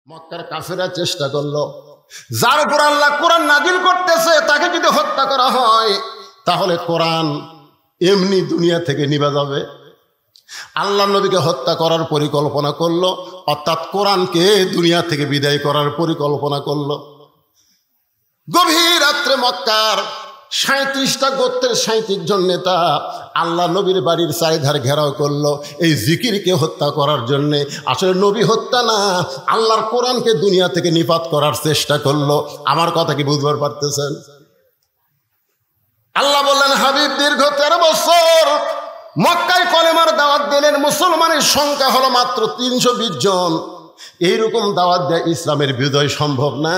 মক্কার কাফেররা চেষ্টা করলো, যার উপর আল্লাহ কোরআন নাজিল করতেছে তাকে যদি হত্যা করা হয় তাহলে কোরআন এমনি দুনিয়া থেকে নিভে যাবে। আল্লাহ নবীকে হত্যা করার পরিকল্পনা করলো, অর্থাৎ কোরআনকে দুনিয়া থেকে বিদায় করার পরিকল্পনা করলো। গভীর রাত্রে মক্কার 37টা গোত্রের 37 জন নেতা আল্লাহ নবীর বাড়ির চারিধার ঘেরাও করলো এই জিকিরকে হত্যা করার জন্যে। আসলে নবী হত্যা না, আল্লাহর কোরআনকে দুনিয়া থেকে নিপাত করার চেষ্টা করলো। আমার কথা কি বুঝবার পারতেছেন? আল্লাহ বললেন, হাবিব দীর্ঘ 13 বছর মক্কায় কলেমার দাওয়াত দিলেন, মুসলমানের সংখ্যা হলো মাত্র 320 জন। এইরকম দাওয়াত দেয় ইসলামের বিজয় সম্ভব না।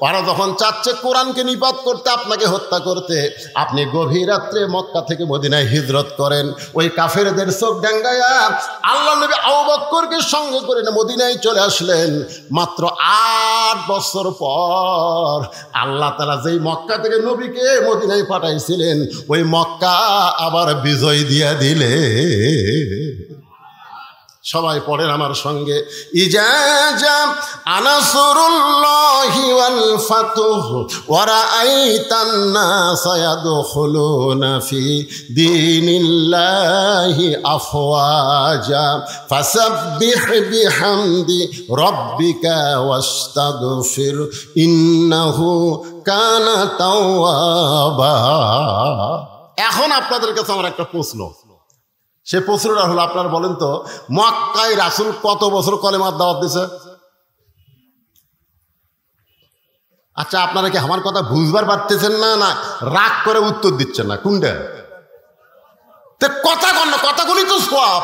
ওরা যখন চাচ্ছে কোরআনকে নিপাত করতে, আপনাকে হত্যা করতে, আপনি গভীর রাত্রে মক্কা থেকে মদিনায় হিজরত করেন। ওই কাফেরদের চোখ ডাঙ্গায়া আল্লাহ নবী আবু বকরকে সঙ্গে করে মদিনায় চলে আসলেন। মাত্র 8 বছর পর আল্লাহ তাআলা যেই মক্কা থেকে নবীকে মদিনায় পাঠাইছিলেন, ওই মক্কা আবার বিজয় দিয়া দিলে। সবাই পড়েন আমার সঙ্গে, ইজা জা নাসরুল্লাহি ওয়াল ফাতহ ওয়া রাআইতান নাসা ইয়াদখুলুনা ফি দীনিল্লাহি আফওয়াজা ফাসাব্বিহ বিহামদি রাব্বিকা ওয়াস্তাগফির ইন্নাহু কানা তাওয়াবা। এখন আপনাদের কাছে আমার একটা প্রশ্ন, সে প্রশ্নটা হলো, আপনারা বলেন তো, মক্কায় রাসূল কত বছর কলেমার দাওয়াত দিছে? আচ্ছা, আপনারা কি আমার কথা বুঝবার পারতেছেন না, না রাগ করে উত্তর দিচ্ছেন না? কোনটা কথা কন না, কথাগুলি তো সব।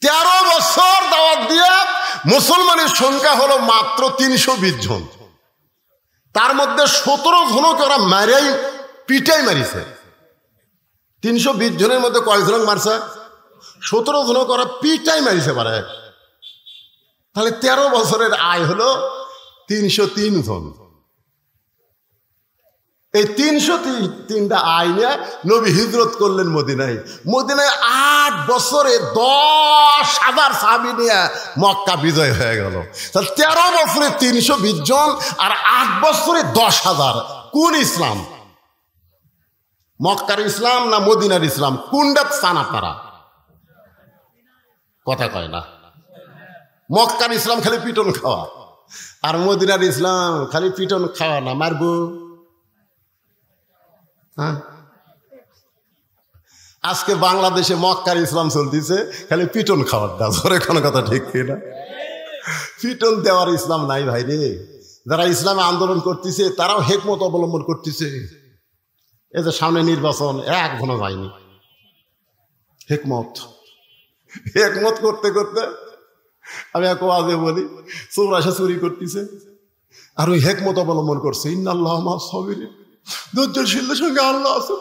13 বছর দাওয়াত দিয়ে মুসলমানের সংখ্যা হলো মাত্র 320 জন। তার মধ্যে 17 জনকে ওরা মারাই পিটাই মারিছে। 320 জনের মধ্যে কয়েকজন মারছে? 17 জন করা পিটাই মারিছে পারে। তাহলে 13 বছরের আয় হলো 303 জন। এই 303টা আয় নিয়ে নবী হিজরত করলেন মদিনায়। মদিনায় 8 বছরে 10,000 সাহাবী নিয়ে মক্কা বিজয় হয়ে গেল। তাহলে 13 বছরে 320 জন আর 8 বছরে 10,000। কোন ইসলাম? মক্কার ইসলাম না মদিনার ইসলাম? কোনটা চান আপনারা? কথা কয় না। মক্কার ইসলাম খালি পিটন খাওয়া, আর মদিনার ইসলাম খালি পিটন খাওয়া না, মারবো। হ্যাঁ, আজকে বাংলাদেশে মক্কার ইসলাম চলতেছে খালি পিটন খাওয়ার দা। ধরে কোনো কথা ঠিক না, পিটন দেওয়ার ইসলাম নাই ভাই রে। যারা ইসলামে আন্দোলন করতেছে তারাও হিকমত অবলম্বন করতেছে। এই যে সামনে নির্বাচন, এখনো যায়নি। হিকমত করতে করতে আমি এক ওয়াজে বলি, চৌরাশা চুরি করতেছে আর ওই হিকমত অবলম্বন করছে, ইন্নাল্লাহা মা'আস সাবিরিন, ধৈর্যশীলদের সঙ্গে আল্লাহ আছে।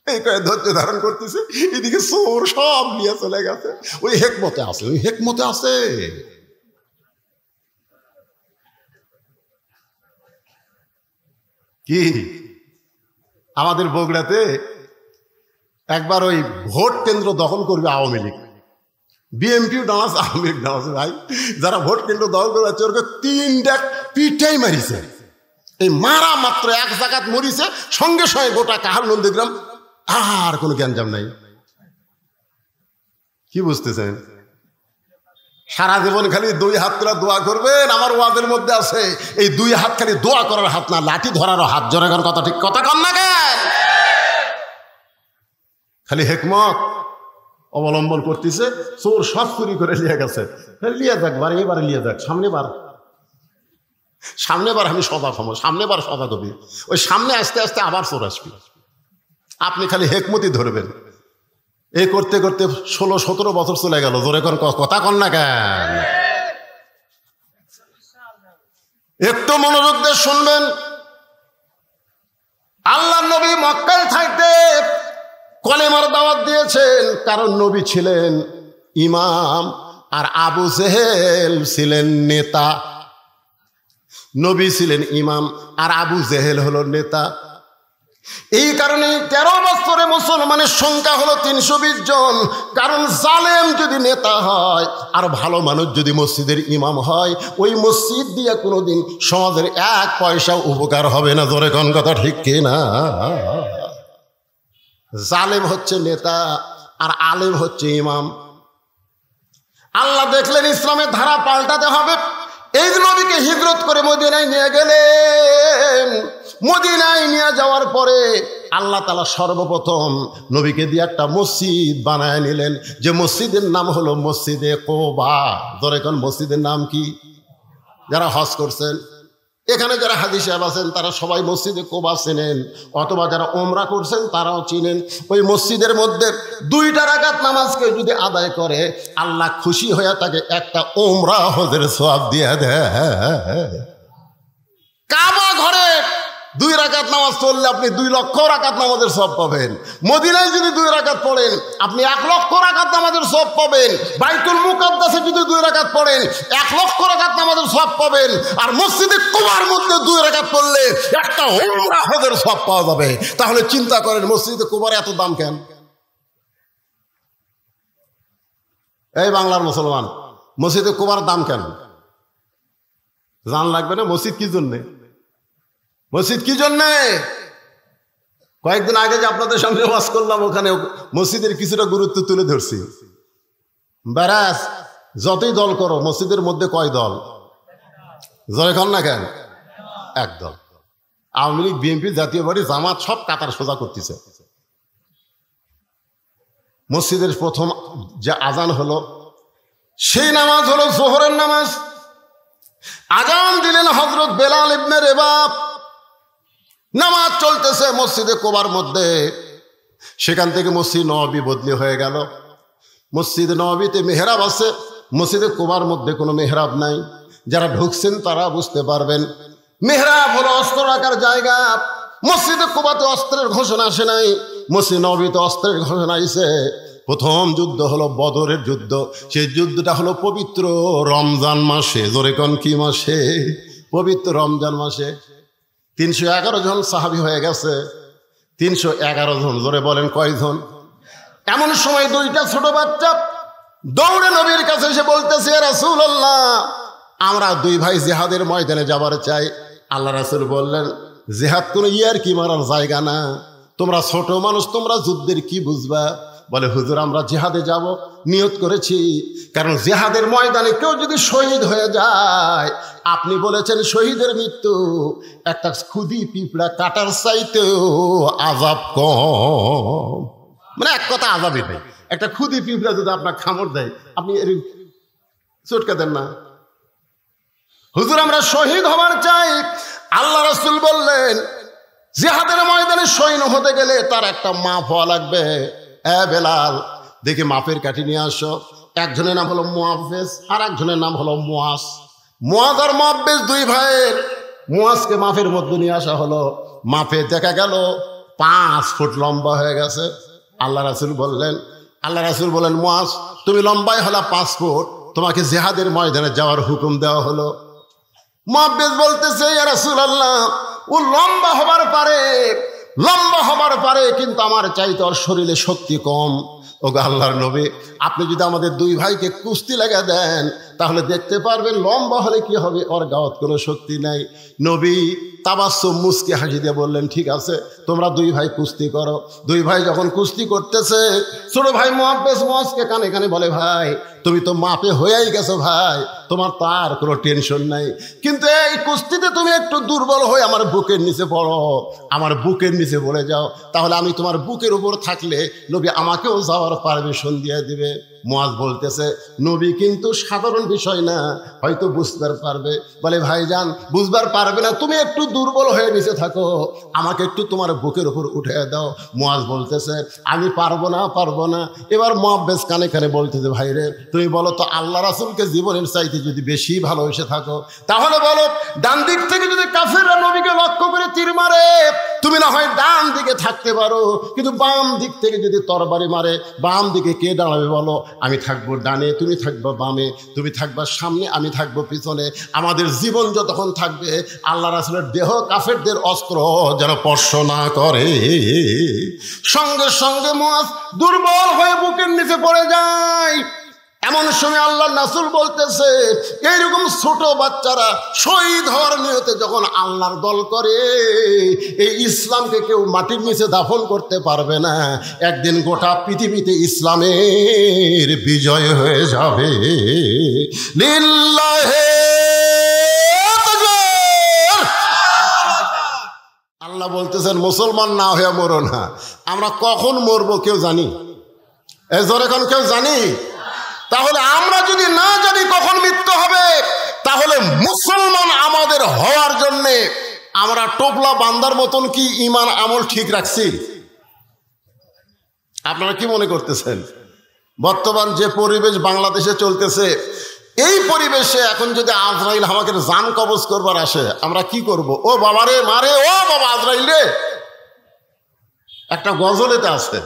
এই কয়ে ধৈর্য ধারণ করতেছে, এদিকে চোর সব নিয়ে চলে গেছে। ওই হিকমতে আছে, ওই হিকমতে আছে। কি আমাদের বগুড়াতে একবার ওই ভোট কেন্দ্র দখল করবে আওয়ামী লীগ, বিএনপিও ডানাস, আওয়ামী লীগ ডানাস। ভাই, যারা ভোট কেন্দ্র দখল করে যাচ্ছে ওকে 3টা পিঠাই মারিছে। এই মারা মাত্র 1 জায়গাত মরিছে, সঙ্গে সঙ্গে গোটা কাহার নন্দীগ্রাম আর কোনো জ্ঞানজাম নাই। কি বুঝতেছেন? সারা জীবন খালি 2 হাত করে দোয়া করবেন। আমার ওয়াজের মধ্যে আছে এই 2 হাত খালি দোয়া করার হাত না, লাঠি ধরারও হাত। জোরে কোন কথা, ঠিক কথা কন না কেন? খালি হিকমত অবলম্বন করতেছে। চোর সব চুরি করে লিয়ে গেছে, লিয়ে যাক বার, এবারে লিয়ে যাক, সামনেবার আমি সদা ক্ষম, সামনেবার সদা কবি। ওই সামনে আসতে আসতে আবার চোর আসবি। আপনি খালি হিকমতই ধরবেন। এই করতে করতে 16-17 বছর চলে গেল। জোরে কোন কথা কন না কেন? একটু মনোযোগ দিয়ে শুনবেন। আল্লাহ নবী মক্কায় থাকতে কলেমার দাওয়াত দিয়েছেন, কারণ নবী ছিলেন ইমাম আর আবু জেহেল ছিলেন নেতা। নবী ছিলেন ইমাম আর আবু জেহেল হলো নেতা। এই কারণে 13 বছরে মুসলমানের সংখ্যা হলো 320 জন। কারণ জালেম যদি নেতা হয় আর ভালো মানুষ যদি মসজিদের ইমাম হয়, ওই মসজিদ দিয়ে কোনোদিন সমাজের 1 পয়সা উপকার হবে না। জোরে কোন কথা ঠিক কিনা? জালেম হচ্ছে নেতা আর আলেম হচ্ছে ইমাম। আল্লাহ দেখলেন ইসলামের ধারা পাল্টাতে হবে, এই নবীকে হিজরত করে মদিনায় নিয়ে গেলেন। মদিনায় নিয়ে যাওয়ার পরে আল্লাহ তাআলা সর্বপ্রথম নবীকে দিয়ে একটা মসজিদ বানায় নিলেন, যে মসজিদের নাম হলো মসজিদে কোবা। ধরে কোন মসজিদের নাম কি? যারা হজ করছেন এখানে, যারা হাজী সাহেব আছেন তারা সবাই মসজিদে কোবা চেনেন, অথবা যারা ওমরা করছেন তারাও চিনেন। ওই মসজিদের মধ্যে 2 রাকাত নামাজকে যদি আদায় করে আল্লাহ খুশি হয়ে তাকে একটা ওমরা হজের সওয়াব দিয়ে দেয়। কাবা ঘরে 2 রাকাত নামাজ পড়লে আপনি 2 লক্ষ রাকাত নামাজের সওয়াব পাবেন। মদিনায় যদি 2 রাকাত পড়েন আপনি 1 লক্ষ রাকাত নামাজের সওয়াব পাবেন। বাইতুল মুকাদ্দাসে যদি 2 রাকাত পড়েন 1 লক্ষ রাকাত নামাজের সওয়াব পাবেন। আর মসজিদে কুবার মধ্যে 2 রাকাত পড়লে একটা উমরা হজের সওয়াব পাওয়া যাবে। তাহলে চিন্তা করেন মসজিদে কুবার এত দাম কেন? এই বাংলার মুসলমান, মসজিদে কুবার দাম কেন জান লাগবে না? মসজিদ কি জন্যে? মসজিদ কি জন্যে? কয়েকদিন আগে যে আপনাদের সামনে ওয়াজ করলাম, ওখানে মসজিদের কিছুটা গুরুত্ব তুলে ধরছি। ব্যারাস যতই দল করো মসজিদের মধ্যে কয় দল? জয় খান না কেন? 1 দল। আওয়ামী লীগ, বিএনপি, জাতীয় পার্টি, জামাত সব কাতার সোজা করতেছে। মসজিদের প্রথম যে আজান হলো সেই নামাজ হলো জোহরের নামাজ। আজান দিলেন হযরত বেলাল ইবনে রেবাব। নামাজ চলতেছে মসজিদে কোবার মধ্যে। সেখান থেকে মসজিদ নববী বদলি হয়ে গেল। মসজিদ নববীতে মেহরাব আছে, মসজিদে কোবার মধ্যে কোনো মেহরাব নাই। যারা ঢুকছেন তারা বুঝতে পারবেন। মেহরাব হলো অস্ত্র রাখার জায়গা। মসজিদে কোবাতে অস্ত্রের ঘোষণা আসে নাই, মসজিদ নববীতে অস্ত্রের ঘোষণা আইছে। প্রথম যুদ্ধ হলো বদরের যুদ্ধ। সেই যুদ্ধটা হলো পবিত্র রমজান মাসে। জোরে কোন কি মাসে? পবিত্র রমজান মাসে। 311 জন সাহাবী হয়ে গেছে। 311 জন। জোরে বলেন কয়জন? এমন সময় 2টা ছোট বাচ্চা দৌড়ে নবীর কাছে এসে বলতেছে, ইয়া রাসূলুল্লাহ, আমরা 2 ভাই জিহাদের ময়দানে যাবার চাই। আল্লাহ রাসূল বললেন, জিহাদ কোনো ইয়ার কি মারার জায়গা না, তোমরা ছোট মানুষ, তোমরা যুদ্ধের কি বুঝবা? বলে, হুজুর আমরা জিহাদে যাব, নিয়ত করেছি। কারণ জিহাদের ময়দানে কেউ যদি শহীদ হয়ে যায়, আপনি বলেছেন শহীদের মৃত্যু একটা খুদি পিঁপড়া কাটার চাইতেও আযাব কম। মানে এক কথা আযাবই নেই। একটা খুদি পিঁপড়া যদি আপনার কামড় দেয় আপনি চটকে দেন না? হুজুর আমরা শহীদ হবার চাই। আল্লাহ রাসূল বললেন, জিহাদের ময়দানে শহীদ হতে গেলে তার একটা মাপ হওয়া লাগবে। বেলাল, দেখি মাপের কাঠি নিয়ে আসো। একজনের নাম হলো মুআফেজ আর একজনের নাম হলো মুআজ। মুআজ আর মুআফেজ 2 ভাইয়ের। মুআজকে মাপের মধ্যে নিয়ে আসা হলো। মাপে দেখা গেল 5 ফুট লম্বা হয়ে গেছে। আল্লাহ রাসূল বললেন, মুআজ তুমি লম্বাই হলো 5 ফুট, তোমাকে জিহাদের ময়দানে যাওয়ার হুকুম দেওয়া হলো। মুআফেজ বলতেছে, ইয়া রাসূলুল্লাহ, ও লম্বা হবার পারে কিন্তু আমার চাইতে ওর শরীরে শক্তি কম। ওগো আল্লাহর নবী, আপনি যদি আমাদের 2 ভাইকে কুস্তি লাগা দেন তাহলে দেখতে পারবেন লম্বা হলে কি হবে, ওর গাওয়াত কোনো শক্তি নাই। নবী তাবাসসুম মুস্কি হাসি দিয়ে বললেন, ঠিক আছে তোমরা 2 ভাই কুস্তি করো। 2 ভাই যখন কুস্তি করতেছে, ছোট ভাই মুআজকে কানে কানে বলে, ভাই তুমি তো মাপে হয়েই গেছো ভাই, তোমার তো আর কোনো টেনশন নাই, কিন্তু এই কুস্তিতে তুমি একটু দুর্বল হয়ে আমার বুকের নিচে পড়ো, আমার বুকের নিচে পড়ে যাও, তাহলে আমি তোমার বুকের উপর থাকলে নবী আমাকেও যাওয়ার পারমিশন দিয়ে দিবে। মুআজ বলতেছে, নবী কিন্তু সাধারণ বিষয় না, হয়তো বুঝবার পারবে। বলে, ভাইজান বুঝবার পারবে না, তুমি একটু দুর্বল হয়ে নিচে থাকো, আমাকে একটু তোমার বুকের উপর উঠে দাও। মুআজ বলতেছে, আমি পারবো না। এবার মুআফেজ কানে কানে বলতেছে, ভাই রে তুমি বলো তো, আল্লাহ রাসূলকে জীবনের চাইতে যদি বেশি ভালোবেসে থাকো তাহলে বলো, ডান দিক থেকে যদি কাফেররা নবীকে লক্ষ্য করে তীর মারে তুমি না হয় ডান দিকে থাকতে পারো, কিন্তু বাম দিক থেকে যদি তরবারি মারে বাম দিকে কে দাঁড়াবে বলো? আমি থাকবো ডানে, তুমি থাকবো বামে, তুমি থাকবা সামনে, আমি থাকবো পিছনে। আমাদের জীবন যতক্ষণ থাকবে আল্লাহ রাসূলের দেহ কাফেরদের অস্ত্র যেন স্পর্শ না করে। সঙ্গে সঙ্গে মুআজ দুর্বল হয়ে বুকের নিচে পড়ে যায়। এমন সময় আল্লাহ রাসূল বলতেছে, এইরকম ছোট বাচ্চারা শহীদ হওয়ার নিয়তে যখন আল্লাহর দল করে, এই ইসলামকে কেউ মাটির নিচে দাফন করতে পারবে না। একদিন গোটা পৃথিবীতে ইসলামের বিজয় হয়ে যাবে। লিল্লাহে তাকবীর। আল্লাহ বলতেছেন, মুসলমান না হয়ে মরো না। আমরা কখন মরবো কেউ জানি? এই জোরে এখন কেউ জানি? তাহলে আমরা যদি না জানি কখন মৃত্যু হবে, তাহলে মুসলমান আমাদের হওয়ার জন্যে আমরা টোপলা বান্দার মতন কি ঈমান আমল ঠিক রাখছি? আপনারা কি মনে করতেছেন? বর্তমান যে পরিবেশ বাংলাদেশে চলতেছে, এই পরিবেশে এখন যদি আজরাইল আমাকে জান কবজ করবার আসে, আমরা কি করব? ও বাবারে মারে, ও বাবা আজরাইল রে। একটা গজলেতে আছে,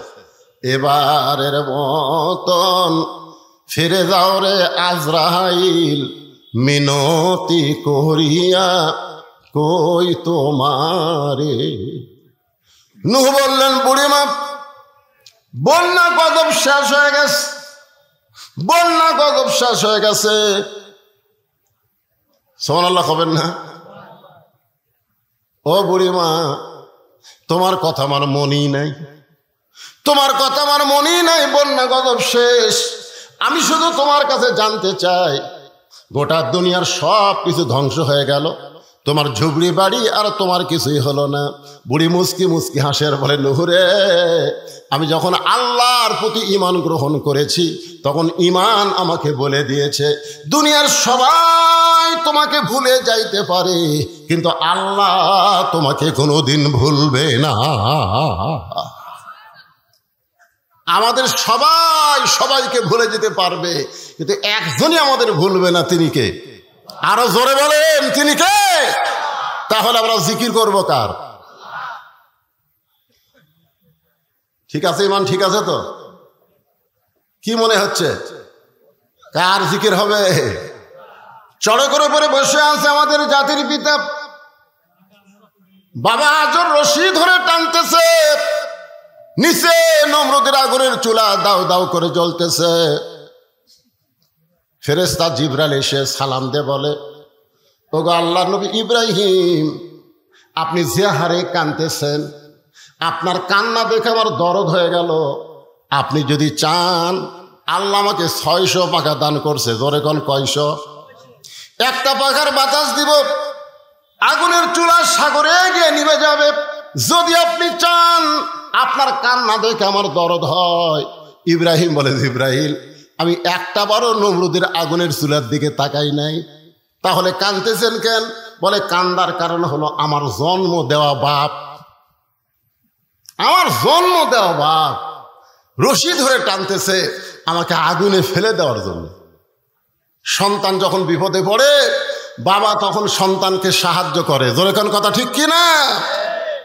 এবারের মতন ফিরে যাও রে আজরাইল, মিনতি করিয়া কই তোমারে। নূহ বললেন, বুড়িমা বন্যা গজব শেষ হয়ে গেছে, বন্যা গজব শেষ হয়ে গেছে। সুবহানাল্লাহ হবেন না? ও বুড়িমা, তোমার কথা আমার মনেই নাই, তোমার কথা আমার মনেই নাই। বন্যা গজব শেষ। আমি শুধু তোমার কাছে জানতে চাই, গোটা দুনিয়ার সব কিছু ধ্বংস হয়ে গেল, তোমার ঝুবড়ি বাড়ি আর তোমার কিছুই হলো না। বুড়ি মুস্কি মুস্কি হাসের বলে, নূহ রে, আমি যখন আল্লাহর প্রতি ঈমান গ্রহণ করেছি, তখন ঈমান আমাকে বলে দিয়েছে, দুনিয়ার সবাই তোমাকে ভুলে যাইতে পারে, কিন্তু আল্লাহ তোমাকে কোনোদিন ভুলবে না। আমাদের সবাই সবাইকে ভুলে যেতে পারবে, কিন্তু একজনই আমাদের ভুলবে না। তিনি কে? আরো জোরে বলেন, তিনি কে? তাহলে আমরা জিকির করব কার? ঠিক আছে ইমান? ঠিক আছে তো? কি মনে হচ্ছে কার জিকির হবে? চড়ে করে পরে বসে আছে আমাদের জাতির পিতা, বাবা আজর রশি ধরে টানতেছে, নিচে নমরুদের আগুনের চুলা দাও দাও করে জ্বলতেছে। ফেরেশতা জিবরাইল এসে সালাম দিয়ে বলে, ওগো আল্লাহর নবী ইব্রাহিম, আপনি যে হারে কাঁদতেছেন, আপনার কান্না দেখে আমার দরদ হয়ে গেল। আপনি যদি চান, আল্লাহ আমাকে 600 পাখা দান করছে। জোরে কোন কয়শো? একটা পাখার বাতাস দিব, আগুনের চুলা সাগরে গিয়ে নিভে যাবে। যদি আপনি চান, আপনার কান্না দেখে আমার দরদ হয়। ইব্রাহিম বলে, জিবরাইল, আমি একটা বারও নমরুদের আগুনের চুলার দিকে তাকাই নাই। তাহলে কাঁদতেছেন কেন? বলে, কান্দার কারণ হলো আমার জন্ম দেওয়া বাপ, আমার জন্ম দেওয়া বাপ রশি ধরে টানতেছে আমাকে আগুনে ফেলে দেওয়ার জন্য। সন্তান যখন বিপদে পড়ে, বাবা তখন সন্তানকে সাহায্য করে। জোরে কোন কথা ঠিক কিনা?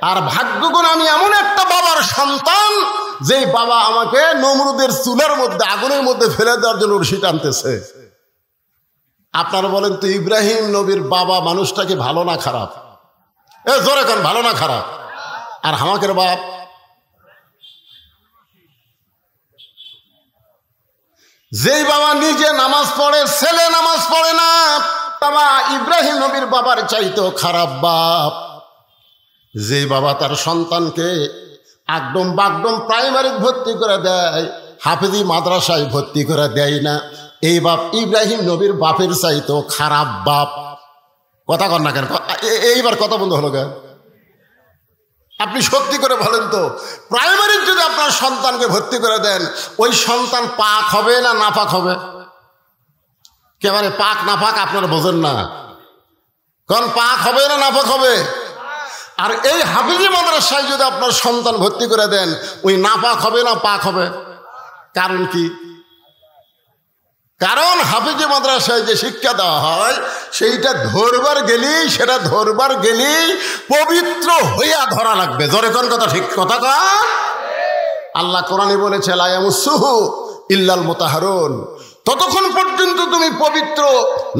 আর ভাগ্যগুণ আমি এমন একটা বাবার সন্তান, যেই বাবা আমাকে নমরুদের চুলার মধ্যে, আগুনের মধ্যে ফেলে দেওয়ার জন্য রশি টানতেছে। আপনারা বলেন তো, ইব্রাহিম নবীর বাবা মানুষটাকে ভালো না খারাপ? জোরে কোন, ভালো না খারাপ? আর আমাকের বাপ, যেই বাবা নিজে নামাজ পড়ে, ছেলে নামাজ পড়ে না, বাবা ইব্রাহিম নবীর বাবার চাইতেও খারাপ বাপ। যেই বাবা তার সন্তানকে একদম বাগডম প্রাইমারি ভর্তি করে দেয়, হাফেজি মাদ্রাসায় ভর্তি করে দেয় না, এই বাপ ইব্রাহিম নবীর বাপের চাইতেও খারাপ বাপ। কথা কন না কেন? এইবার কথা বন্ধ হলো কেন? আপনি সত্যি করে বলেন তো, প্রাইমারির যদি আপনার সন্তানকে ভর্তি করে দেন, ওই সন্তান পাক হবে না নাপাক হবে? কেবারে পাক নাপাক আপনারা বোঝেন না। কারণ পাক হবে না নাপাক হবে? আর এই হাফিজি মাদ্রাসায় যদি আপনার সন্তান ভর্তি করে দেন, ওই নাপাক হবে না পাক হবে? কারণ কি? কারণ হাফিজি মাদ্রাসায় যে শিক্ষা দেওয়া হয়, সেইটা ধরবার গেলেই পবিত্র হইয়া ধরা লাগবে। জোরে কোন কথা, ঠিক কথা কন। আল্লাহ কোরআনে বলেছে লা ইয়ামাসসুহু ইল্লাল মুতাহহারুন, ততক্ষণ পর্যন্ত তুমি পবিত্র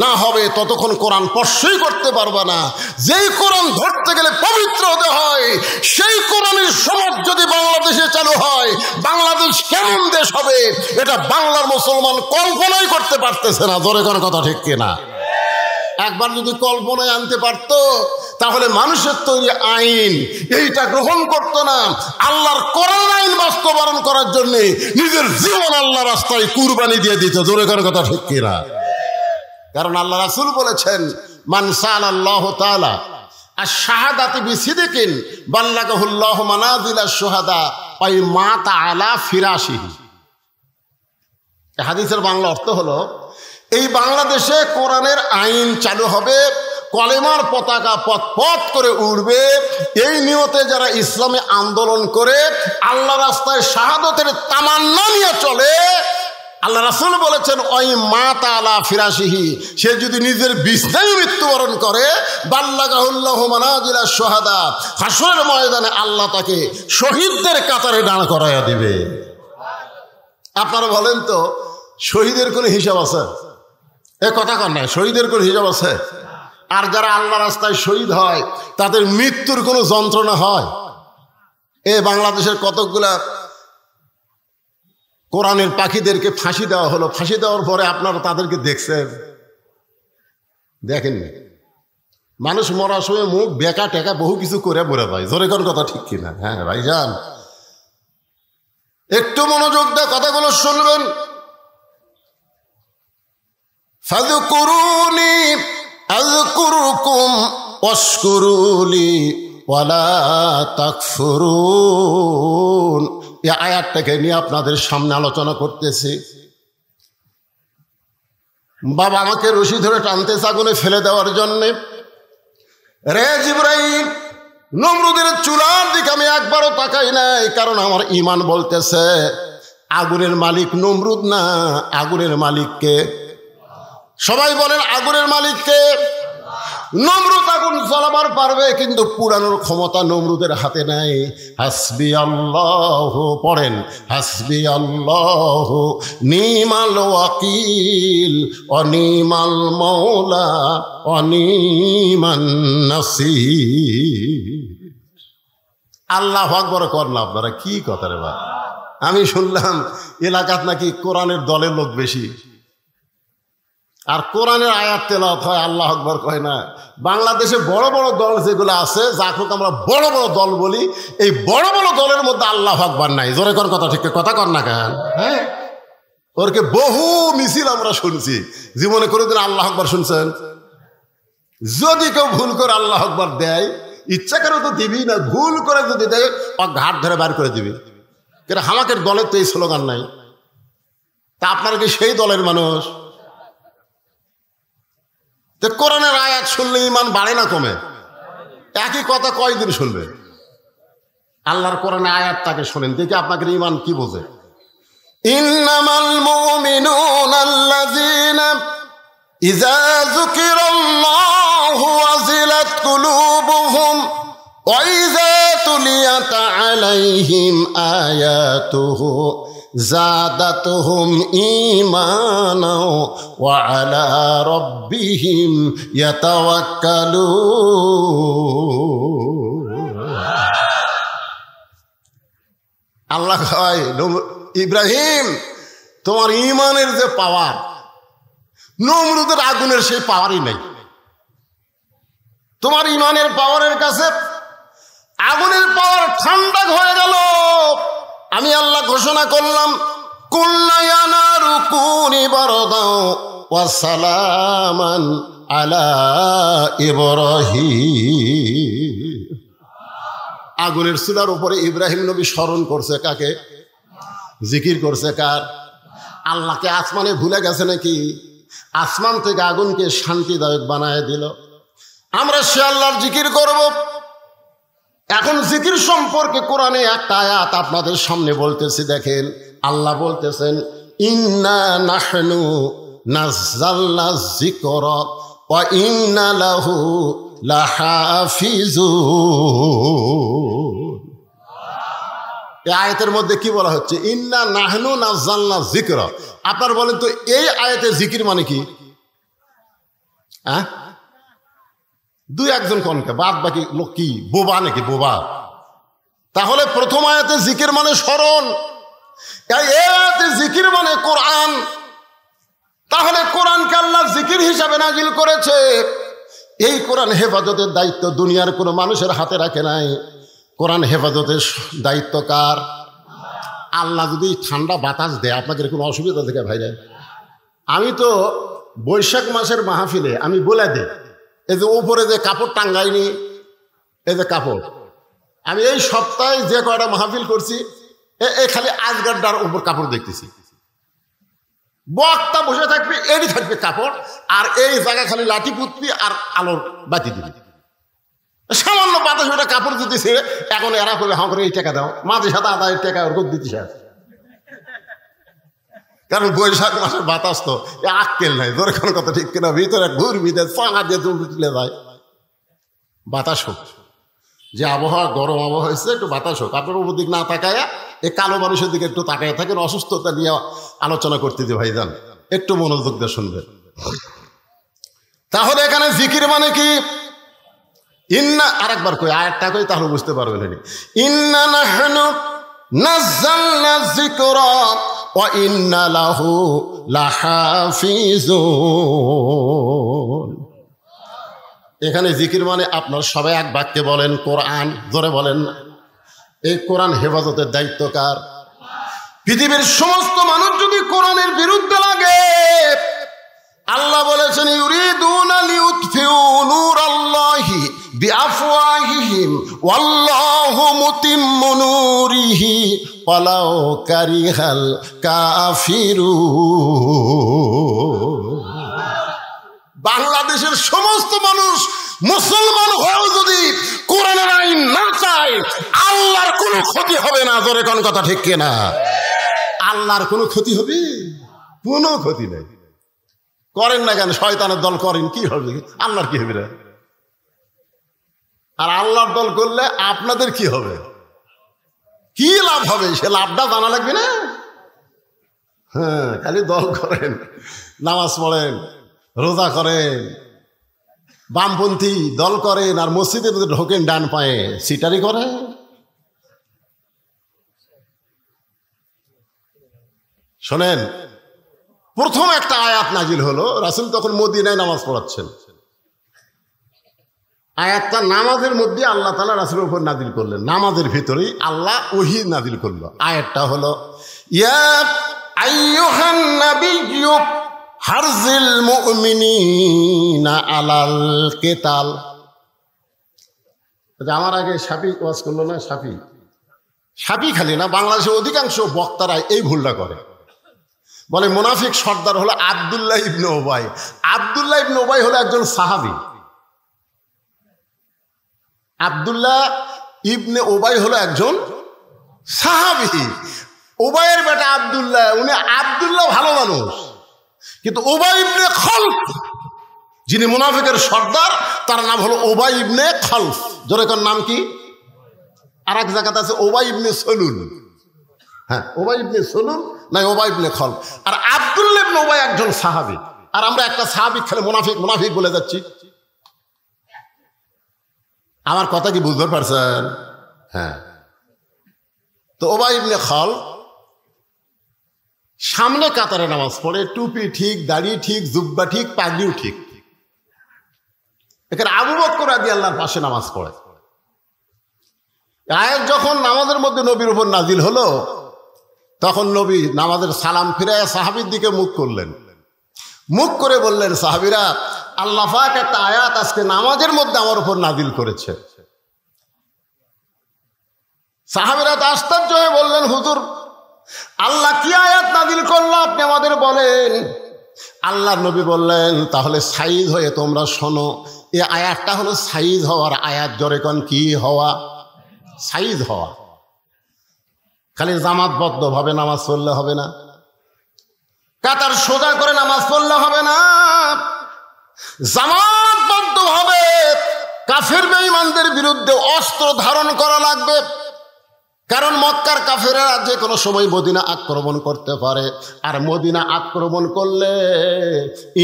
না হবে ততক্ষণ কোরআন স্পর্শই করতে পারবে না। যেই কোরআন ধরতে গেলে পবিত্র হতে হয়, সেই কোরআনের সমাজ যদি বাংলাদেশে চালু হয়, বাংলাদেশ কেমন দেশ হবে এটা বাংলার মুসলমান কল্পনাই করতে পারতেছে না। জোরে কোন কথা, ঠিক কিনা? একবার যদি কল্পনায় আনতে পারত তাহলে মানুষের তৈরি আইন এইটা গ্রহণ করত না। আল্লাহর কোরআন আইন বাস্তবায়ন করার জন্য নিজের জীবন আল্লাহ রাস্তায় কুরবানি দিয়ে দিত। জোরে করে কথা, ঠিক কিনা? কারণ আল্লাহ রাসূল বলেছেন মান সাআলাল্লাহু তাআলা আশ-শাহাদাতি বিসিদকিন বাল্লাগাহুল্লাহু মানাজিলাশ শুহাদা ওয়া মাতা আলা ফিরাশিহি। এই হাদিসের বাংলা অর্থ হলো, এই বাংলাদেশে কোরআনের আইন চালু হবে, কলেমার পতাকা পথ পথ করে উড়বে, এই নিয়তে যারা ইসলামে আন্দোলন করে আল্লাহ রাস্তায় শাহাদতের তামান্না নিয়ে চলে, আল্লাহ রাসূল বলেছেন ওই মাতা আলা ফিরাশিহি, সে যদি নিজের বিছনায় মৃত্যুবরণ করে বাল্লাগাহুল্লাহু মানাজিলাশ শুহাদা, হাসরের ময়দানে আল্লাহ তাকে শহীদদের কাতারে দাঁড় করাইয়া দিবে। আপনারা বলেন তো, শহীদের কোনো হিসাব আছে? এ কথা কর না, শহীদের কোনো হিসাব আছে? আর যারা আল্লাহ রাস্তায় শহীদ হয় তাদের মৃত্যুর কোনো যন্ত্রণা হয়? এ বাংলাদেশের কতকগুলা কোরআনের পাখিদেরকে ফাঁসি দেওয়া হলো, ফাঁসি দেওয়ার পরে আপনারা তাদেরকে দেখছেন? দেখেননি? মানুষ মরার সময় মুখ বেকা টেকা বহু কিছু করে বলে ভাই। জোরে কোন কথা, ঠিক কিনা? হ্যাঁ ভাইজান, একটু মনোযোগ দিয়ে কথাগুলো শুনবেন। ফাযকুরুনি আযকুরুকুম ওয়াশকুরুলি ওয়ালা তাকফুরুন। এই আয়াতটাকে নিয়ে আপনাদের সামনে আলোচনা করতেছি। বাবা আমাকে রশি ধরে টানতেছে আগুনে ফেলে দেওয়ার জন্যে। রে জিবরাইল, নমরুদের চুলার দিকে আমি একবারও তাকাই নাই, কারণ আমার ঈমান বলতেছে আগুনের মালিক নমরুদ না, আগুনের মালিককে। সবাই বলেন আগুনের মালিককে। নমরুদ আগুন জ্বালাবার পারবে, কিন্তু পুরানোর ক্ষমতা নমরুদের হাতে নাই। হাসবি আল্লাহ, পড়েন হাসবি আল্লাহ নিমাল ওয়াকিল অনিমাল মৌলা অনিমান নাসির। আল্লাহু আকবার কর না আপনারা, কি কথা রে ভাই? আমি শুনলাম এলাকাত নাকি কোরআনের দলের লোক বেশি, আর কোরআনের আয়াত তেলাওয়াত হয়, আল্লাহু আকবার কয় না। বাংলাদেশে বড় বড় দল যেগুলো আছে, যাকে আমরা বড় বড় দল বলি, এই বড় বড় দলের মধ্যে আল্লাহু আকবার নাই। জোরে কর কথা, ঠিক কথা কর না কেন? হ্যাঁ, ওরকে বহু মিছিল আমরা শুনছি, জীবনে কোনোদিন আল্লাহু আকবার শুনছেন? যদি কেউ ভুল করে আল্লাহু আকবার দেয়, ইচ্ছা করে তো দিবি না, ভুল করে যদি দেয় ও ঘাট ধরে বার করে দিবি। কিন্তু আমাদের দলের তো এই স্লোগান নাই। তা আপনারা কি সেই দলের মানুষ? তো কোরআনের আয়াত শুনলে ঈমান বাড়ে না কমে? একই কথা কয়দিন শুনবে? আল্লাহর কোরআনের আয়াত তাকে শোনেন, দেখি আপনাকে ঈমান কি বোঝে। ইন্নামাল মুমিনুনা আল্লাযীনা ইযা যুকিরাল্লাহু ওয়াজিলাত কুলুবুহুম ওয়া ইযা তুলিয়াত আলাইহিম আয়াতুহু জাদাতুহুম ঈমানাও ওয়া আলা রাব্বিহিম ইয়াতাওয়াক্কালুন। আল্লাহ কয়, ইব্রাহিম তোমার ঈমানের যে পাওয়ার, নমরুদের আগুনের সেই পাওয়ারই নাই। তোমার ঈমানের পাওয়ারের কাছে আগুনের পাওয়ার ঠান্ডা হয়ে গেল। আমি আল্লাহ ঘোষণা করলাম, কুল্লা ইয়া নারু কুনি বারদাও ওয়া সালামান আলা ইব্রাহিম। আগুনের চুলার উপরে ইব্রাহিম নবী স্মরণ করছে কাকে? জিকির করছে কার? আল্লাহকে। আসমানে ভুলে গেছে নাকি? আসমান থেকে আগুনকে শান্তিদায়ক বানায় দিল। আমরা সে আল্লাহর জিকির করব। এখন জিকির সম্পর্কে কোরআনে একটা আয়াত আপনাদের সামনে বলতেছি, দেখেন। আল্লাহ বলতেছেন, ইন্না নাহনু নাযালনা যিকরা ওয়া ইন্না লাহু লাহাফিজুন। এই আয়াতের মধ্যে কি বলা হচ্ছে? ইন্না নাহনু নাযালনা যিকরা। আপনার বলেন তো এই আয়াতে জিকির মানে কি? হ্যাঁ, দুই একজন কনকে, বাদ বাকি লোক কি বোবা নাকি? বোবা। তাহলে প্রথম আয়াতে জিকির মানে স্মরণ, এই আয়াতে জিকির মানে কোরআন। তাহলে কোরআনকে আল্লাহ জিকির হিসাবে নাজিল করেছে। এই কোরআন হেফাজতের দায়িত্ব দুনিয়ার কোনো মানুষের হাতে রাখে নাই। কোরআন হেফাজতের দায়িত্ব কার? আল্লাহ যদি ঠান্ডা বাতাস দেয় আপনাদের কোনো অসুবিধা থেকে ভাইরা? আমি তো বৈশাখ মাসের মাহফিলে আমি বলে দিই, এই যে উপরে যে কাপড় টাঙ্গাইনি, এই যে কাপড়, আমি এই সপ্তাহে যে কয়টা মাহফিল করছি এই খালি আজগাড্ডার উপর কাপড় দেখতেছি। বক্তা বসে থাকবে, এরই থাকবে কাপড়, আর এই জায়গা খালি লাঠি পুতবি আর আলোর বাতি দিবি। সামান্য বাতাস ওটা কাপড় দিতে ছেড়ে এখন এরা করে হাঁ করে এই টাকা দাও, মাঝে সাথে আধা টাকা ওর দিতে চায়। কারণ বৈশাখ মাসের বাতাস তো আক্কেল নাই, ধরে কোনো কথা ঠিক কিনা, ভিতরে ঘুরবি দেয় চাঙা দিয়ে তুলে যায়। বাতাস হোক, যে আবহাওয়া গরম আবহাওয়া হয়েছে, একটু বাতাস হোক। আপনার উপর দিক না তাকায়া এই কালো মানুষের দিকে একটু তাকায় থাকেন, অসুস্থতা নিয়ে আলোচনা করতে যে ভাইজান একটু মনোযোগ দিয়ে শুনবেন। তাহলে এখানে জিকির মানে কি? ইন্না, আরেকবার কই আয়াতটা কই তাহলে বুঝতে পারবেন। ইন্না নাহনু নাযালনা যিকরা ওয়া ইন্না লাহু লাহাফিজুন। এখানে জিকির মানে আপনার সবাই এক বাক্যে বলেন কোরআন, জোরে বলেন। এই কোরআন হেফাজতের দায়িত্ব কার? পৃথিবীর সমস্ত মানুষ যদি কোরআনের বিরুদ্ধে লাগে, আল্লাহ বলেছেন ইউরিদুনা লিউতফিউ নূরাল্লাহি বিআফওয়াহিহিম ওয়াল্লাহু মুতিম্মু নূরিহি ওয়ালাউ কারিহাল কাফিরুন। বাংলাদেশের সমস্ত মানুষ মুসলমান হয়েও যদি কোরআনের আইন না চায়, আল্লাহর কোনো ক্ষতি হবে না। জোরে কোন কথা ঠিক কিনা? আল্লাহর কোনো ক্ষতি হবে? কোনো ক্ষতি নেই। করেন না কেন? শয়তানের দল করেন, কি হবে? আল্লাহর কি হবে রে? আর আল্লাহর দল করলে আপনাদের কি হবে? কি লাভ হবে? সে লাভটা জানা লাগবে না? হ্যাঁ, খালি দল করেন, নামাজ পড়েন, রোজা করেন, বামপন্থী দল করেন, আর মসজিদে ঢোকেন ডান পায়ে, সিটারি করে। শোনেন, প্রথম একটা আয়াত নাজিল হলো, রাসূল তখন মদিনায় নামাজ পড়াচ্ছেন। আয়াতটা নামাজের মধ্যে আল্লাহ তাআলা রাসূলের উপর নাজিল করলেন, নামাজের ভিতরেই আল্লাহ ওহী নাজিল করলো। আয়াতটা হলো ইয়া আইয়ুহান নাবিয়্যু হারজিল মুমিনিনা আলাল কিতাল। আমার আগে সাফি ওয়াজ করলো না, সাফি খালি না, বাংলাদেশের অধিকাংশ বক্তারা এই ভুলটা করে। বলে মুনাফিক সর্দার হলো আব্দুল্লাহ ইবনে উবাই। আব্দুল্লাহ ইবনে উবাই হলো একজন সাহাবী। আব্দুল্লাহ ইবনে উবাই হলো একজন সাহাবী। উবাইয়ের বেটা আব্দুল্লাহ, উনি আব্দুল্লাহ ভালো মানুষ, কিন্তু উবাই ইবনে খালফ যিনি মুনাফিকের সর্দার, তার নাম হলো উবাই ইবনে খালফ। জোরেকার নাম কি? আর এক জায়গাতে আছে উবাই ইবনে সলুল। হ্যাঁ, উবাই ইবনে সলুল না উবাই ইবনে খালফ। আর আব্দুল্লাহ ইবনে উবাই একজন সাহাবী। আর আমরা একটা সাহাবী খেলে মুনাফিক বলে যাচ্ছি। আমার কথা কি বুঝতে পারছেন? হ্যাঁ, তো উবাই ইবনে খালফ সামনে কাতারে নামাজ পড়ে, টুপি ঠিক, দাড়ি ঠিক, জুব্বা ঠিক, পাগড়িও ঠিক। এখানে আবু বকর রাদিয়াল্লাহু পাশে নামাজ পড়ে। আয়াত যখন নামাজের মধ্যে নবীর উপর নাজিল হলো, তখন নবী নামাজের সালাম ফিরায় সাহাবীর দিকে মুখ করলেন, মুখ করে বললেন, সাহাবীরা, আল্লাহ পাক একটা আয়াত আজকে নামাজের মধ্যে আমার উপর নাজিল করেছে। সাহাবীরা তো আশ্চর্য হয়ে বললেন, হুজুর, আল্লাহ কি আয়াত নাজিল করলো আপনি আমাদের বলেন। আল্লাহ নবী বললেন, তাহলে সাইদ হয়ে তোমরা শোনো, এই আয়াতটা হলো সাইদ হওয়ার আয়াত। জোরে কোন কি হওয়া? সাইদ হওয়া। খালি জামাতবদ্ধ ভাবে নামাজ পড়লে হবে না, কাতার সোজা করে নামাজ পড়লে হবে না। জামাতবদ্ধভাবে কাফের বেঈমানদের বিরুদ্ধে অস্ত্র ধারণ করা লাগবে। কারণ মক্কার কাফেররা যে কোনো সময় মদিনা আক্রমণ করতে পারে, আর মদিনা আক্রমণ করলে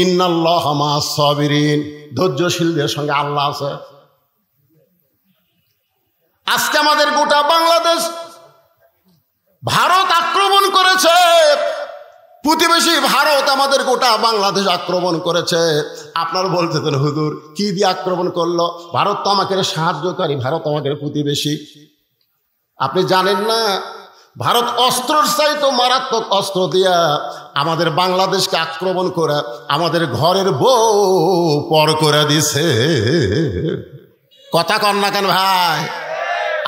ইন্নাল্লাহা মা'আস সাবিরিন, ধৈর্যশীলদের সঙ্গে আল্লাহ আছে। আজকে আমাদের গোটা বাংলাদেশ ভারত আক্রমণ করেছে, প্রতিবেশী ভারত আমাদের গোটা বাংলাদেশ আক্রমণ করেছে। আপনারা বলতেছেন হুজুর কি দিয়ে আক্রমণ করলো? ভারত তো আমাকে সাহায্যকারী, ভারত আমাদের প্রতিবেশী। আপনি জানেন না ভারত অস্ত্রের চাইতে মারাত্মক অস্ত্র দিয়া আমাদের বাংলাদেশকে আক্রমণ করে আমাদের ঘরের বউ পর করে দিছে। কথা কন না কেন ভাই?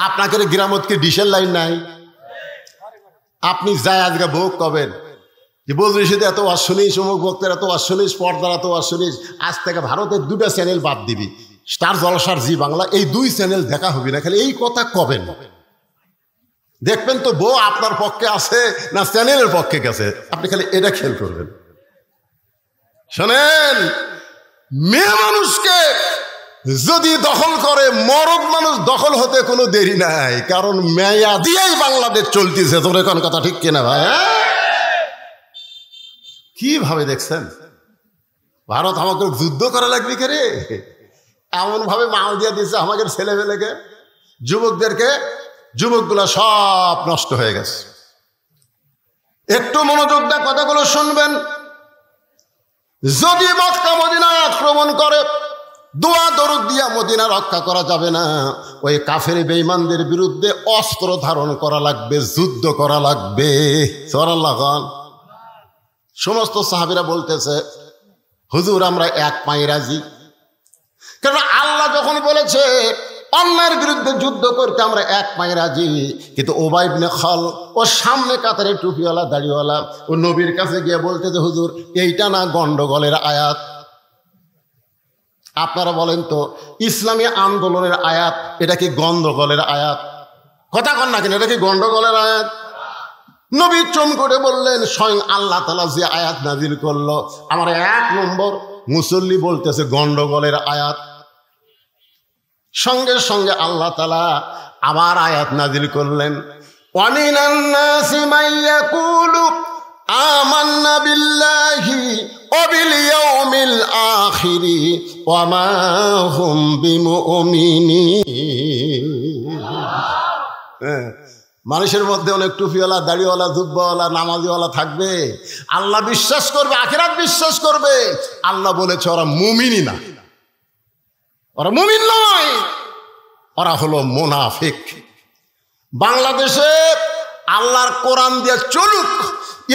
আপনাকে গ্রামতকে ডিশের লাইন নাই? আপনি যাই আজকে ভোগ কবেন যে বলছিস এত ওয়াজ শুনিস, অমুক ভক্তের এত ওয়াজ শুনিস, পর্দার এত ওয়াজ শুনিস, আজ থেকে ভারতের 2টা চ্যানেল বাদ দিবি, স্টার জলসার জি বাংলা, এই 2 চ্যানেল দেখা হবে না। খালি এই কথা কবেন, দেখবেন তো বউ আপনার পক্ষে আছে না চ্যানেলের পক্ষে গেছে। আপনি খালি এটা খেয়াল করবেন। শোনেন, মেয়ে মানুষকে যদি দখল করে, মরদ মানুষ দখল হতে কোনো দেরি নাই, কারণ মেয়া দিয়েই বাংলাদেশ চলতেছে। তোর এখন কথা ঠিক কিনা ভাই? কিভাবে দেখছেন ভারত আমাকে যুদ্ধ করা লাগবে কে রে? এমন ভাবে মাল দিয়ে দিচ্ছে আমাদের ছেলেমেয়েকে, যুবকদেরকে, যুবকগুলা সব নষ্ট হয়ে গেছে। একটু মনোযোগ দিয়ে কথাগুলো শুনবেন। যদি মক্কা মদিনা আক্রমণ করে, দোয়া দরুদ দিয়া মদিনা রক্ষা করা যাবে না। ওই কাফের বেঈমানদের বিরুদ্ধে অস্ত্র ধারণ করা লাগবে, যুদ্ধ করা লাগবে। সুবহানাল্লাহ। সমস্ত সাহাবীরা বলতেছে হুজুর আমরা এক পায়ে রাজি। কারণ আল্লাহ যখন বলেছে অন্যায়ের বিরুদ্ধে যুদ্ধ করতে আমরা এক পায়ে রাজি। কিন্তু উবাই ইবনে খালদ ও সামনে কাতারে টুপিওয়ালা দাড়িওয়ালা ও নবীর কাছে গিয়ে বলতেছে হুজুর এইটা না গন্ডগোলের আয়াত। আপনারা বলেন তো ইসলামী আন্দোলনের আয়াত এটা কি গন্ডগোলের আয়াত? কথা কন না কেন, এটা কি গন্ডগোলের আয়াত? নবী চম করে বললেন স্বয়ং আল্লাহ তাআলা যে আয়াত নাজিল করলো, আমার 1 নম্বর মুসল্লি বলতেছে গন্ডগোলের আয়াত। সঙ্গে সঙ্গে আল্লাহ তাআলা আবার আয়াত নাজিল করলেন, ওয়ামিনান নাসি মান ইয়াকুলু আমান্না বিল্লাহি ওয়া বিল ইয়াউমিল আখিরি ওয়া মা হুম বিমুমিনিন। মানুষের মধ্যে অনেক টুপিওয়ালা, দাড়িওয়ালা, জুব্বাওয়ালা, নামাজিওয়ালা থাকবে, আল্লাহ বিশ্বাস করবে, আখিরাত বিশ্বাস করবে। আল্লাহ বলেছে ওরা মুমিনই না, ওরা মুমিন নয়, ওরা হলো মুনাফিক। বাংলাদেশে আল্লাহর কোরআন দিয়ে চলুক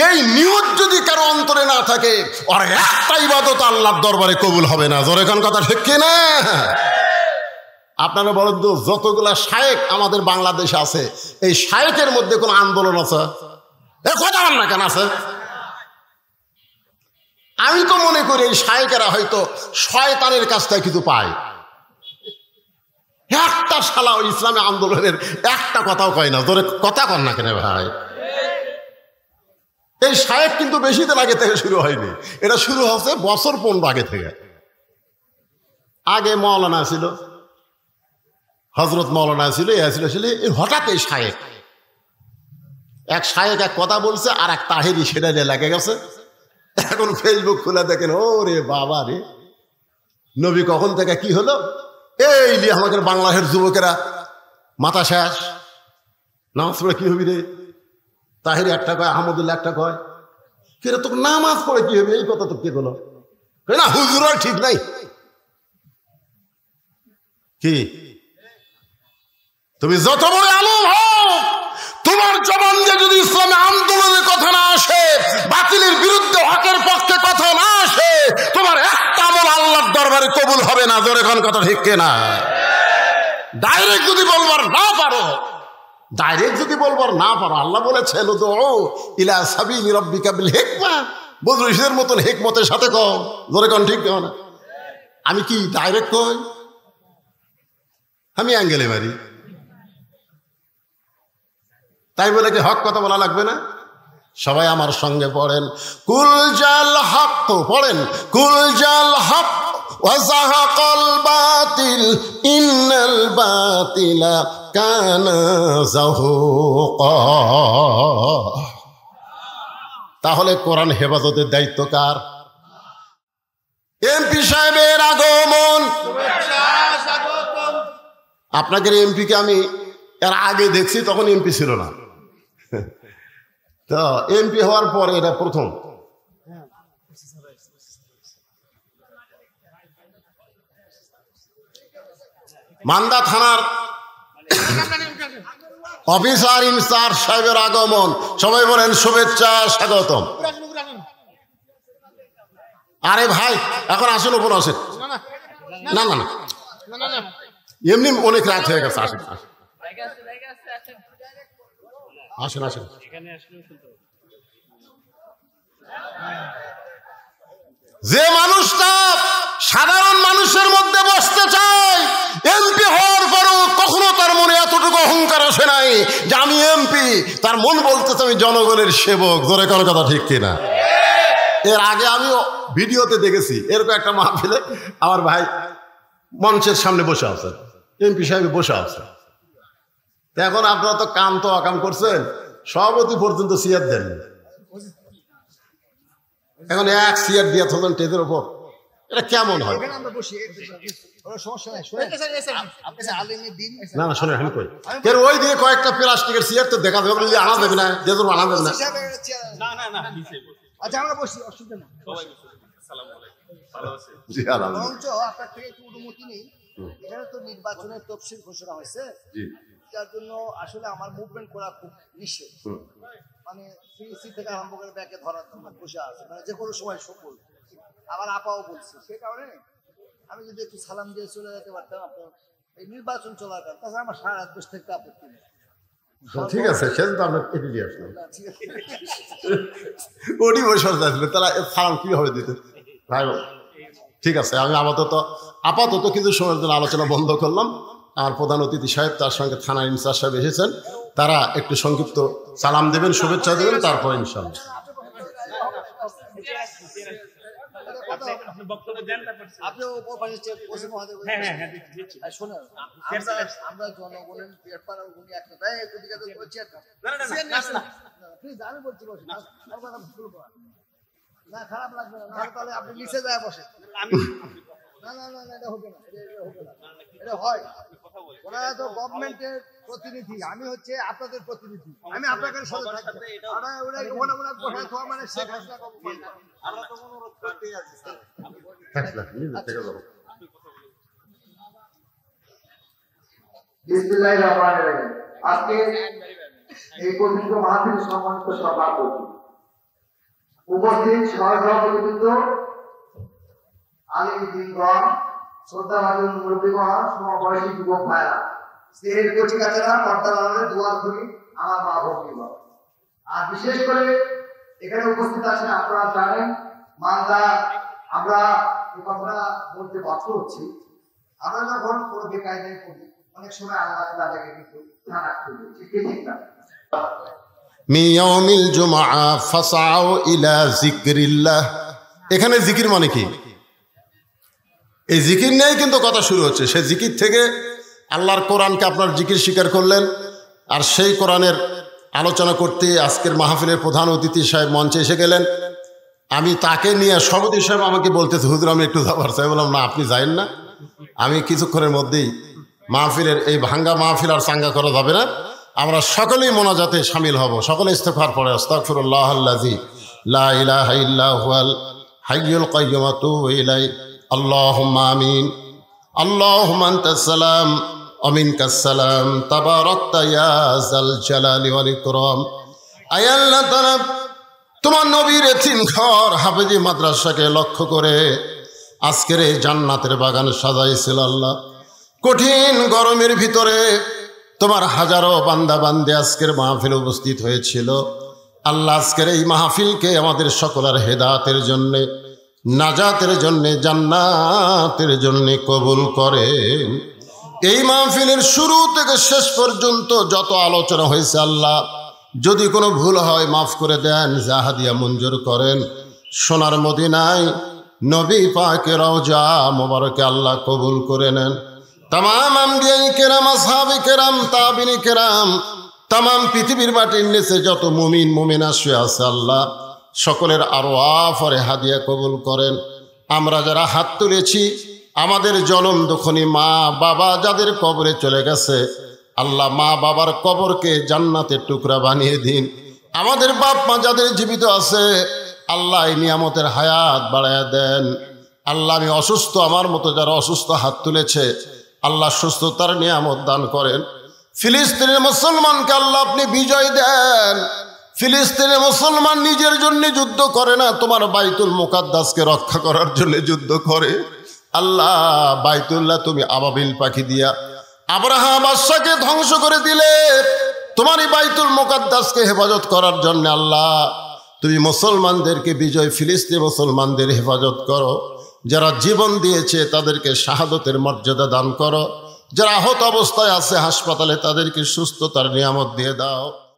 এই নিয়ত যদি কারো অন্তরে না থাকে, ওর একটা ইবাদত আল্লাহর দরবারে কবুল হবে না। জোরে কোন কথা ঠিক কি না? আপনারা বলেন তো যতগুলা শায়েক আমাদের বাংলাদেশে আছে, এই শায়েকের মধ্যে কোন আন্দোলন আছে? কথা বল না কেন আছে? আমি তো মনে করি এই শায়েকেরা হয়তো শয়তানের কাছ থেকে কিছু পায়। একটা শালা ওই ইসলামী আন্দোলনের একটা কথাও কয় না। ধরে কথা কন না কেন ভাই? এই শায়েক কিন্তু বেশি দিন আগে থেকে শুরু হয়নি, এটা শুরু হচ্ছে বছর 15 আগে থেকে। আগে মৌলানা ছিল, হজরত মৌলানা ছিল, হঠাৎ এই শায়েক, এক শায়েক এক কথা বলছে আর এক তাহেরি সেটা নিয়ে লেগে গেছে। এখন ফেসবুক খুলে দেখেন, ও রে বাবা রে, নবী কখন থেকে কি হলো, এই নিয়ে আমাদের বাংলাদেশের যুবকেরা মাথা শেষ। নামাজ পড়ে কি হবি রে? তাহেরি একটা কয়, আহমদুল্লাহ একটা কয়, কেন তোকে নামাজ পড়ে কি হবে, এই কথা তো কে বলো না, হুজুর ঠিক নাই কি? তুমি যত বড় আলেম হও, তোমার জবান দিয়ে যদি ইসলামী আন্দোলনের কথা না আসে, বাতিলের বিরুদ্ধে হকের পক্ষে কথা না আসে, তোমার একটা আমল আল্লাহর দরবারে কবুল হবে না। জোরে কোন কথা ঠিক কিনা? ডাইরেক্ট যদি বলবার না পারো, আল্লাহ বলেছেন উদউ ইলা সাবিলি রাব্বিকা বিল হিকমা, বদরুশের মতন হিকমতের সাথে কও। জোরে কোন ঠিক না? আমি কি ডাইরেক্ট কই? আমি অ্যাঙ্গেলে মারি, তাই বলে কি হক কথা বলা লাগবে না? সবাই আমার সঙ্গে পড়েন, কুল জাল হক, পড়েন কুল জাল হক ওয়াজাহাকাল বাতিল ইন্নাল বাতিলা কানা যাহুকা। তাহলে কোরআন হেফাজতের দায়িত্ব কার? এমপি সাহেবের আগমন। আপনাদের এমপিকে আমি এর আগে দেখছি, তখন এমপি ছিল না, তো এমপি হওয়ার পরে এটা প্রথম। মান্দা থানার অফিসার ইনচার্জ সাহেবের আগমন। সবাই বলেন শুভেচ্ছা, স্বাগতম। আরে ভাই এখন আসেন, ওপর আসেন। না না না, এমনি অনেক রাত হয়ে গেছে, আসেন আসেন আসেন। যে মানুষটা সাধারণ মানুষের মধ্যে বসতে চায়, এমপি হওয়ার পরও কখনো তার মনে এতটুকু অহংকার আসে নাই যে আমি এমপি। তার মন বলতেছে আমি জনগণের সেবক। জোরে কোনো কথা ঠিক কিনা? এর আগে আমি ভিডিওতে দেখেছি, এরকম একটা মাহফিলে আমার ভাই মঞ্চের সামনে বসে আছে, এমপি সাহেব বসে আছে। এখন আপনারা তো কাম তো অকাম করছেন, সভাপতি পর্যন্ত চেয়ার দেন। এখন এক চেয়ার দিয়ে থাকেন টেজের ওপর, এটা কেমন হয়? না না শোনেন, আমি কই ওই দিকে কয়েকটা প্লাস্টিকের চেয়ার তো দেখা যাবে, আনা যাবে না, যেজন আনা যাবে না। আচ্ছা আমরা বসি, অসুবিধা নেই। আপনার থেকে একটু অনুমতি নেই, এখানে তো নির্বাচনের তফসিল ঘোষণা হয়েছে, যার জন্য আসলে আমার মুভমেন্ট করা খুব নিষেধ। মানে সিএসি থেকে আরম্ভ করে ব্যাকে ধরার জন্য বসে আছে, মানে যে কোনো সময় সকল। আবার আপাও বলছে, সে কারণে আমি যদি একটু সালাম দিয়ে চলে যেতে পারতাম আপনার এই নির্বাচন চলার কারণ। তাছাড়া আমার সারা রাত বসে থাকতে আপত্তি নেই। ঠিক আছে, সেদিন তো আমরা কেটে দিয়ে আসলাম, ওটি বসে আসলে তারা সালাম কিভাবে দিতে ভাই। ঠিক আছে, আমি আপাতত কিছু সময়ের জন্য আলোচনা বন্ধ করলাম। আমার প্রধান অতিথি সাহেব, তার সঙ্গে থানার ইনচার্জ সাহেব এসেছেন, তারা একটু সংক্ষিপ্ত সালাম দেবেন, শুভেচ্ছা দেবেন, তারপরে ইনশাআল্লাহ। আমরা জনগণের আমি বলছি না, খারাপ লাগবে না, তাহলে আপনি নিচে যায় বসে। না না না, এটা হবে না, এটা হয়। ওরা তো গভর্নমেন্টের প্রতিনিধি, আমি হচ্ছে আপনাদের প্রতিনিধি, আমি আপনাদের সাথে থাকবো। মানে শেখ হাসিনা আমরা তো অনুরোধ করতেই আছি স্যার। বিসমিল্লাহির রহমানির রহিম। আজকে এই পবিত্র মাহফিল সম্মানিত সভাপতি, উপস্থিত সহসভাপতিবৃন্দ, আলিম দিনগণ, শ্রদ্ধাভাজন মুরব্বীগণ, সমবয়সী যুবক ভাইরা, স্নেহের কচি কাছেরা, পর্দার দোয়া করি আমার মা ভগ্নীগণ। আর বিশেষ করে এখানে উপস্থিত আছেন, আপনারা জানেন মালদা, আমরা এই কথাটা বলতে বাধ্য হচ্ছি, আমরা যখন কোনো বেকায়দায় করি অনেক সময় আল্লাহ তাআলাকে কিন্তু ধারা করি, ঠিক না? মিয়াউমিল জুমআ ফাসাউ ইলা যিকরিল্লাহ। এখানে জিকির মানে কি? এই জিকির নিয়েই কিন্তু কথা শুরু হচ্ছে। সেই জিকির থেকে আল্লাহর কোরআনকে আপনার জিকির স্বীকার করলেন, আর সেই কোরআনের আলোচনা করতে আজকের মাহফিলের প্রধান অতিথি সাহেব মঞ্চে এসে গেলেন। আমি তাকে নিয়ে সভাপতি সাহেব আমাকে বলতেছে, হুজুর আমি একটু যাবার চাই। বললাম না, আপনি যাইন না, আমি কিছুক্ষণের মধ্যেই মাহফিলের এই ভাঙ্গা মাহফিল আর চাঙ্গা করা যাবে না, আমরা সকলেই মোনাজাতে শামিল হব। সকলে ইস্তেগফার পড়ে আস্তাগফিরুল্লাহাল্লাযী লা ইলাহা ইল্লা হুয়াল হাইয়ুল কাইয়্যুম ওয়া আতুবু ইলাইহি। আল্লাহুম্মা আমিন। আল্লাহুম্মা আনতাস সালাম ওয়া মিনকাস সালাম, তাবারাকতা ইয়া যাল জালালি ওয়াল ইকরাম। আয় আল্লাহ তাআলা, তোমার নবীর এতিমখার হাফেজি মাদ্রাসাকে লক্ষ্য করে আজকের এই জান্নাতের বাগান সাজাইছিল আল্লাহ। কঠিন গরমের ভিতরে তোমার হাজারো বান্দা বান্দে আজকের মাহফিল উপস্থিত হয়েছিল আল্লাহ। আজকের এই মাহফিলকে আমাদের সকলের হেদায়েতের জন্যে, নাজাতের জন্যে, জান্নাতের জন্যে কবুল করেন। এই মাহফিলের শুরু থেকে শেষ পর্যন্ত যত আলোচনা হয়েছে আল্লাহ, যদি কোনো ভুল হয় মাফ করে দেন, জাহাদিয়া মঞ্জুর করেন। সোনার মদিনায় নবী পাকের রওজা মোবারকে আল্লাহ কবুল করে নেন। তামাম আম্বিয়ায়ে কেরাম, আসহাবে কেরাম, তাবিঈনে কেরাম, তামাম পৃথিবীর মাটির নিচে যত মুমিন মুমিনা শুয়ে আছে আল্লাহ সকলের আরওয়াহ ফরে হাদিয়া কবুল করেন। আমরা যারা হাত তুলেছি আমাদের জনম দুঃখনী মা বাবা যাদের কবরে চলে গেছে আল্লাহ মা বাবার কবরকে জান্নাতের টুকরা বানিয়ে দিন। আমাদের বাপ মা যাদের জীবিত আছে আল্লাহ এই নিয়ামতের হায়াত বাড়ায়া দেন। আল্লাহ আমি অসুস্থ, আমার মতো যারা অসুস্থ হাত তুলেছে আল্লাহ সুস্থতার নিয়ামত দান করেন। ফিলিস্তিনের মুসলমানকে আল্লাহ আপনি বিজয় দেন। ফিলিস্তিনের মুসলমান নিজের জন্য যুদ্ধ করে না, তোমার বাইতুল মুকাদ্দাসকে রক্ষা করার জন্য যুদ্ধ করে। আল্লাহ বাইতুল্লাহ তুমি আবাবিল পাখি দিয়া আব্রাহা বাদশাকে ধ্বংস করে দিলে, তোমারই বাইতুল মুকাদ্দাসকে হেফাজত করার জন্য আল্লাহ তুমি মুসলমানদেরকে বিজয়, ফিলিস্তিন মুসলমানদের হেফাজত করো। যারা জীবন দিয়েছে তাদেরকে শাহাদতের মর্যাদা দান করো। যারা আহত অবস্থায় আছে হাসপাতালে তাদেরকে সুস্থতার নিয়ামত দিয়ে দাও।